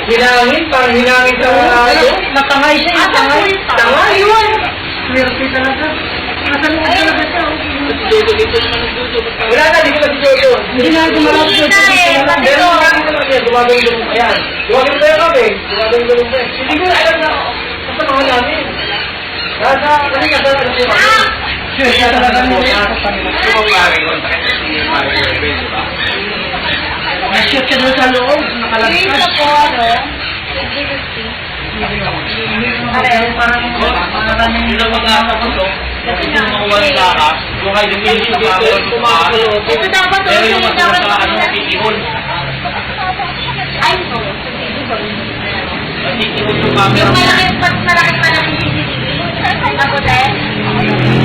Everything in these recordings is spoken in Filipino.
Hinangin, parang hinangin sa mga Natangay siya, natangay. Tangay yun! Swerte talaga. Nasa loob talaga siya. Wala na, di ko na dito. Hindi na gumarap siya. Meron nga naman yan, gumagawin pa yan. Gumagawin pa yan kami. Gumagawin pa yan. Hindi ko na alam na kasama namin. Nasa, kasi kasama na siya. Swerte talaga niya. Nashoot siya doon sa loob. Nakalagpas. Parang Hindi lang mag-aakapuso. Kasi yung mga walang lakas, kung kayo yung pinis yung camera ng paa, pero yung masulat sa titihon. Titihon yung camera.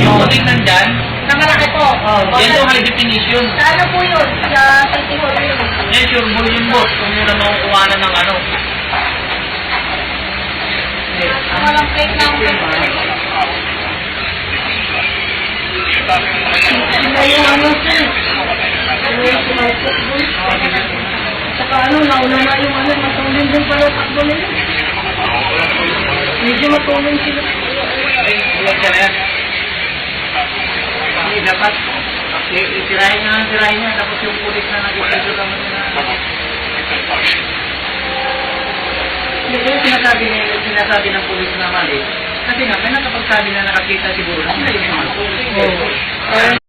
Yung kuting nandyan, yan yung high definition. Ano po yun? Sa titihon yun. Yan, sure mo yun boss, kung yun na makukuhanan ng ano. Walang plate lang. yung ano siya. Saka ano, nauna na yung ano, matulin din pala takbo nila. Medyo matulin sila. Ay, ulan ka na yan. Hindi, dapat sirahin niya, tapos yung pulis na nag-ipreso naman na. Hindi ko sinasabi ng pulis na mali. Kasi nga, may nakapagsabi na nakakita siguro na sila yung mga pulis.